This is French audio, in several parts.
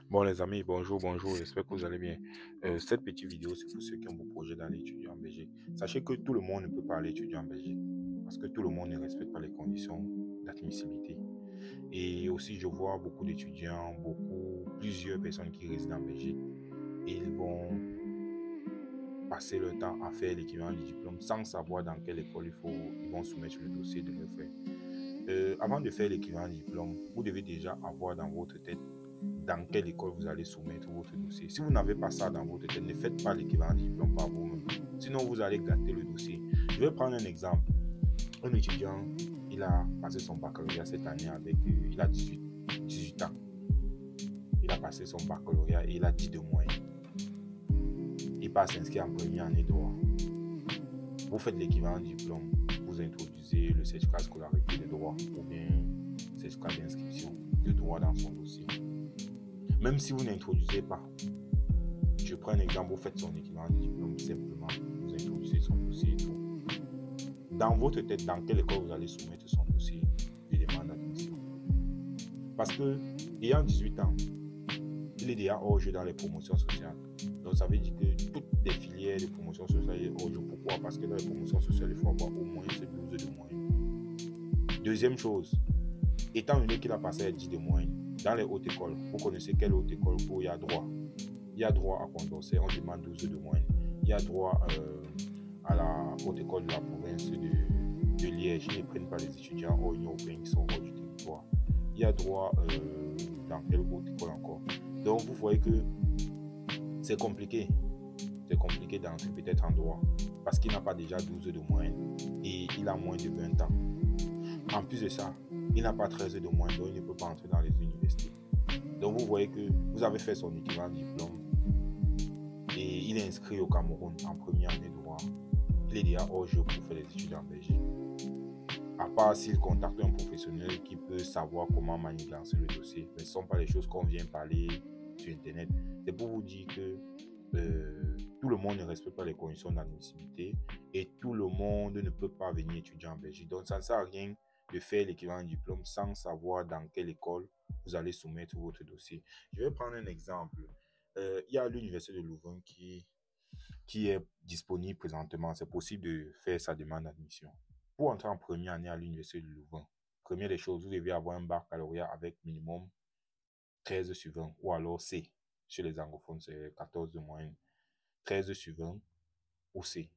Bon les amis, bonjour, bonjour, j'espère que vous allez bien. Cette petite vidéo, c'est pour ceux qui ont vos projets d'aller étudier en Belgique. Sachez que tout le monde ne peut pas aller étudier en Belgique, parce que tout le monde ne respecte pas les conditions d'admissibilité. Et aussi, je vois beaucoup d'étudiants, plusieurs personnes qui résident en Belgique, et ils vont passer leur temps à faire l'équivalent du diplôme sans savoir dans quelle école ils vont soumettre le dossier de leur frère. Avant de faire l'équivalent du diplôme, vous devez déjà avoir dans votre tête dans quelle école vous allez soumettre votre dossier. Si vous n'avez pas ça dans votre tête, ne faites pas l'équivalent du diplôme par vous-même. Sinon, vous allez gâter le dossier. Je vais prendre un exemple. Un étudiant, il a passé son baccalauréat cette année il a 18 ans. Il a passé son baccalauréat et il a 10 de moyenne. Il passe s'inscrire en première année droit. Vous faites l'équivalent du diplôme. Vous introduisez le certificat de scolarité de droit ou bien le certificat d'inscription de droit dans son dossier. Même si vous n'introduisez pas, je prends un exemple, vous faites son équivalent de diplôme simplement, vous introduisez son dossier et tout. Dans votre tête, dans quelle école vous allez soumettre son dossier de demande d'admission. Parce que, ayant 18 ans, il est déjà hors jeu dans les promotions sociales. Donc, ça veut dire que toutes les filières de promotion sociale sont hors jeu. Pourquoi? Parce que dans les promotions sociales, il faut avoir au moins ce 12 de moyenne. Deuxième chose, étant donné qu'il a passé à 10 de moyenne, dans les hautes écoles, vous connaissez quelle haute école où il y a droit? Il y a droit à Condorcet, on demande 12 de moyenne. Il y a droit à la haute école de la province de Liège. Ils ne prennent pas les étudiants hors Union européenne qui sont hors du territoire. Il y a droit dans quelle haute école encore. Donc vous voyez que c'est compliqué. C'est compliqué d'entrer peut-être en droit parce qu'il n'a pas déjà 12 de moyenne et il a moins de 20 ans. En plus de ça, il n'a pas 13 de moyenne, donc il ne peut pas entrer dans les universités. Donc vous voyez que vous avez fait son équivalent diplôme et il est inscrit au Cameroun en première année de droit. Il est déjà hors jeu pour faire des études en Belgique. À part s'il contacte un professionnel qui peut savoir comment manigancer le dossier. Mais ce ne sont pas les choses qu'on vient parler sur Internet. C'est pour vous dire que tout le monde ne respecte pas les conditions d'admissibilité et tout le monde ne peut pas venir étudier en Belgique. Donc ça ne sert à rien de faire l'équivalent du diplôme sans savoir dans quelle école vous allez soumettre votre dossier. Je vais prendre un exemple. Il y a l'Université de Louvain qui est disponible présentement. C'est possible de faire sa demande d'admission. Pour entrer en première année à l'Université de Louvain, première des choses, vous devez avoir un baccalauréat avec minimum 13 sur 20 ou alors C. Chez les anglophones, c'est 14 de moyenne. 13 sur 20 ou C.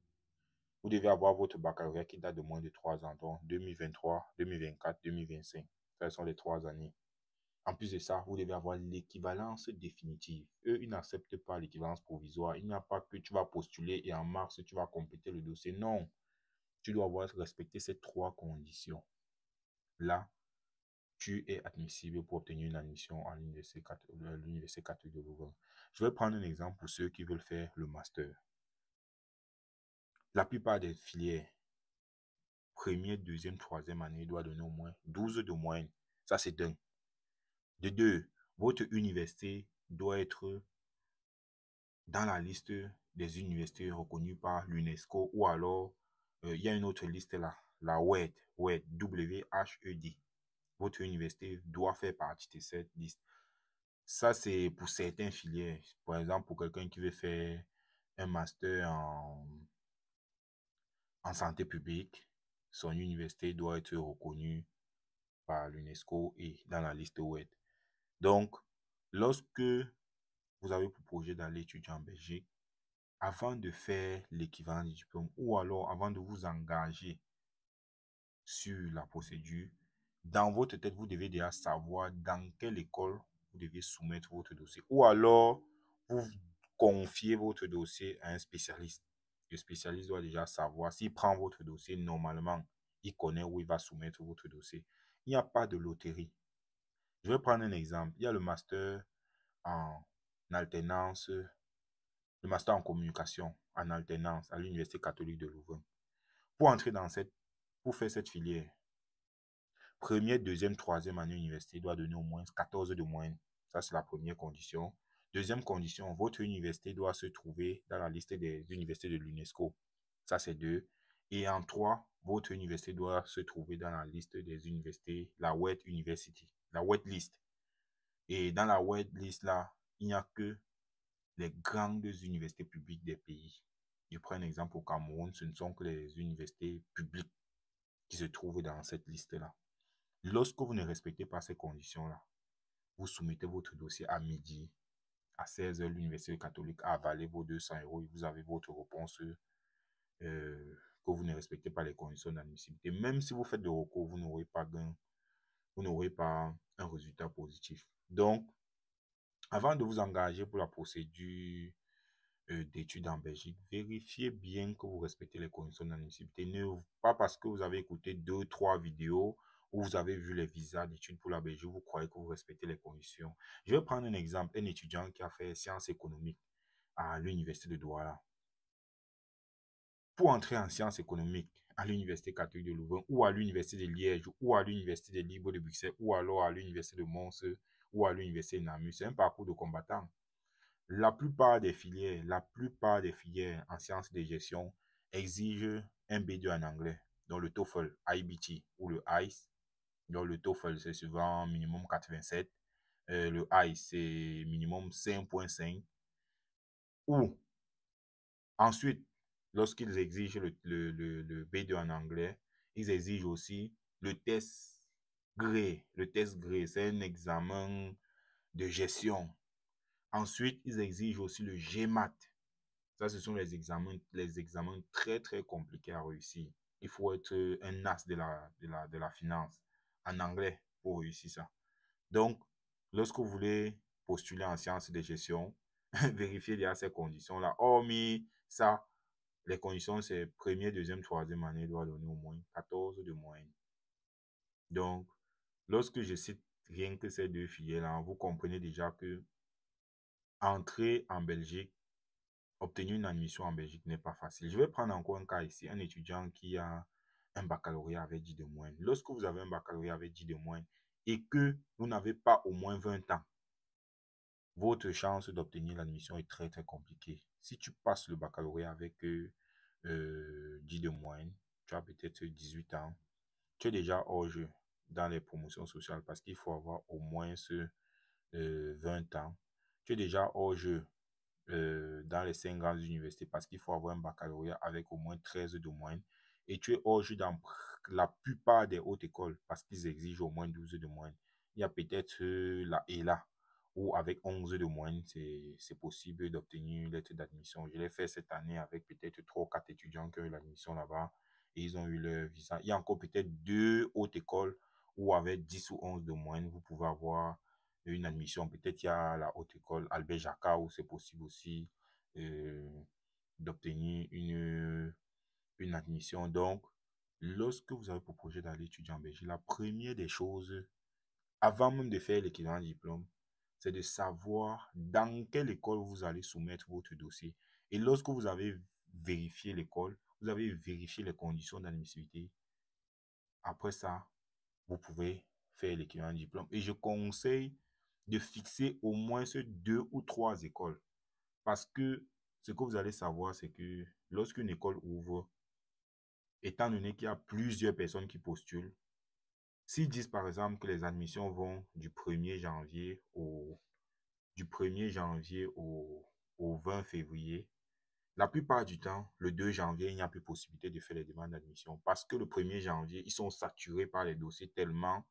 Vous devez avoir votre baccalauréat qui date de moins de 3 ans, donc 2023, 2024, 2025. Ce sont les 3 années. En plus de ça, vous devez avoir l'équivalence définitive. Eux, ils n'acceptent pas l'équivalence provisoire. Il n'y a pas que tu vas postuler et en mars, tu vas compléter le dossier. Non, tu dois avoir respecté ces 3 conditions. Là, tu es admissible pour obtenir une admission à l'Université catholique de Louvain. Je vais prendre un exemple pour ceux qui veulent faire le master. La plupart des filières, première, deuxième, troisième année, doit donner au moins 12 de moyenne. Ça, c'est d'un. De deux, votre université doit être dans la liste des universités reconnues par l'UNESCO ou alors il y a une autre liste là, la WHED, W-H-E-D. Votre université doit faire partie de cette liste. Ça, c'est pour certaines filières. Par exemple, pour quelqu'un qui veut faire un master en santé publique, son université doit être reconnue par l'UNESCO et dans la liste WHED. Donc, lorsque vous avez pour projet d'aller étudier en Belgique, avant de faire l'équivalent du diplôme ou alors avant de vous engager sur la procédure, dans votre tête, vous devez déjà savoir dans quelle école vous devez soumettre votre dossier. Ou alors, vous confiez votre dossier à un spécialiste. Le spécialiste doit déjà savoir s'il prend votre dossier, normalement, il connaît où il va soumettre votre dossier. Il n'y a pas de loterie. Je vais prendre un exemple. Il y a le master en alternance, le master en communication en alternance à l'Université catholique de Louvain. Pour faire cette filière, première, deuxième, troisième année université doit donner au moins 14 de moyenne. Ça, c'est la première condition. Deuxième condition, votre université doit se trouver dans la liste des universités de l'UNESCO. Ça, c'est 2. Et en 3, votre université doit se trouver dans la liste des universités, la WHED University, la WHED List. Et dans la waitlist là, il n'y a que les grandes universités publiques des pays. Je prends un exemple au Cameroun, ce ne sont que les universités publiques qui se trouvent dans cette liste-là. Lorsque vous ne respectez pas ces conditions-là, vous soumettez votre dossier à midi, à 16 h, l'Université catholique a avalé vos 200 € et vous avez votre réponse que vous ne respectez pas les conditions d'admissibilité. Même si vous faites de recours, vous n'aurez pas gain, vous n'aurez pas un résultat positif. Donc, avant de vous engager pour la procédure d'études en Belgique, vérifiez bien que vous respectez les conditions d'admissibilité. Ne pas parce que vous avez écouté 2-3 vidéos ou vous avez vu les visas d'études pour la Belgique, vous croyez que vous respectez les conditions. Je vais prendre un exemple, un étudiant qui a fait sciences économiques à l'université de Douala. Pour entrer en sciences économiques à l'université catholique de Louvain ou à l'université de Liège ou à l'université de Libre de Bruxelles ou alors à l'université de Mons ou à l'université de Namur, c'est un parcours de combattant. La plupart des filières en sciences de gestion exigent un B2 en anglais, donc le TOEFL, IBT ou le ICE. Donc le TOEFL, c'est souvent minimum 87. Le ICE, c'est minimum 5.5. Ou ensuite, lorsqu'ils exigent le B2 en anglais, ils exigent aussi le test GRE. Le test GRE, c'est un examen de gestion. Ensuite, ils exigent aussi le GMAT. Ça, ce sont les examens très, très compliqués à réussir. Il faut être un as de la finance en anglais pour réussir ça. Donc, lorsque vous voulez postuler en sciences de gestion, vérifiez déjà ces conditions-là. Hormis ça, les conditions, c'est première, deuxième, troisième année, doit donner au moins 14 de moyenne. Donc, lorsque je cite rien que ces deux filières-là, vous comprenez déjà que entrer en Belgique, obtenir une admission en Belgique n'est pas facile. Je vais prendre encore un cas ici, un étudiant qui a un baccalauréat avec 10 de moyenne. Lorsque vous avez un baccalauréat avec 10 de moyenne et que vous n'avez pas au moins 20 ans, votre chance d'obtenir l'admission est très, très compliquée. Si tu passes le baccalauréat avec 10 de moyenne, tu as peut-être 18 ans, tu es déjà hors jeu dans les promotions sociales parce qu'il faut avoir au moins 20 ans. Tu es déjà hors jeu dans les 5 grandes universités parce qu'il faut avoir un baccalauréat avec au moins 13 de moyenne. Et tu es hors jeu dans la plupart des hautes écoles parce qu'ils exigent au moins 12 de moyenne. Il y a peut-être la ELA où avec 11 de moyenne, c'est possible d'obtenir une lettre d'admission. Je l'ai fait cette année avec peut-être 3 ou 4 étudiants qui ont eu l'admission là-bas et ils ont eu leur visa. Il y a encore peut-être 2 hautes écoles où avec 10 ou 11 de moyenne, vous pouvez avoir une admission. Peut-être il y a la haute école Albert Jacquard où c'est possible aussi euh, d'obtenir une admission. Donc, lorsque vous avez pour projet d'aller étudier en Belgique, la première des choses, avant même de faire l'équivalent diplôme, c'est de savoir dans quelle école vous allez soumettre votre dossier. Et lorsque vous avez vérifié l'école, vous avez vérifié les conditions d'admissibilité. Après ça, vous pouvez faire l'équivalent diplôme. Et je conseille de fixer au moins ces 2 ou 3 écoles. Parce que ce que vous allez savoir, c'est que lorsqu'une école ouvre, étant donné qu'il y a plusieurs personnes qui postulent, s'ils disent par exemple que les admissions vont du 1er janvier au 20 février, la plupart du temps, le 2 janvier, il n'y a plus possibilité de faire les demandes d'admission parce que le 1er janvier, ils sont saturés par les dossiers tellement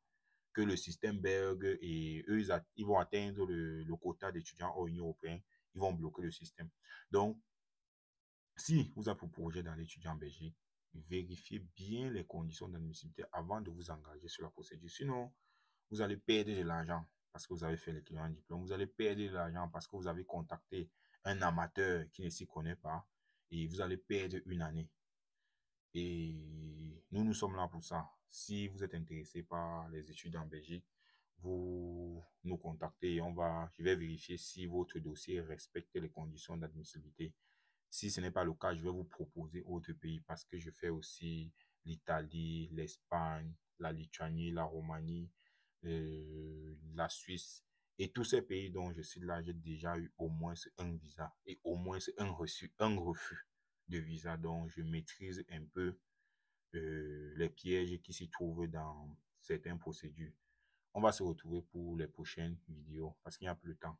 que le système belge et eux, ils vont atteindre le quota d'étudiants hors Union européenne, ils vont bloquer le système. Donc, si vous avez pour projet d'aller étudier en Belgique, vérifiez bien les conditions d'admissibilité avant de vous engager sur la procédure. Sinon, vous allez perdre de l'argent parce que vous avez fait l'équivalent diplôme. Vous allez perdre de l'argent parce que vous avez contacté un amateur qui ne s'y connaît pas et vous allez perdre une année. Et nous sommes là pour ça. Si vous êtes intéressé par les études en Belgique, vous nous contactez et je vais vérifier si votre dossier respecte les conditions d'admissibilité. Si ce n'est pas le cas, je vais vous proposer autre pays parce que je fais aussi l'Italie, l'Espagne, la Lituanie, la Roumanie, la Suisse. Et tous ces pays dont je suis là, j'ai déjà eu au moins un visa et au moins un refus de visa. Donc, je maîtrise un peu les pièges qui s'y trouvent dans certaines procédures. On va se retrouver pour les prochaines vidéos parce qu'il n'y a plus de temps.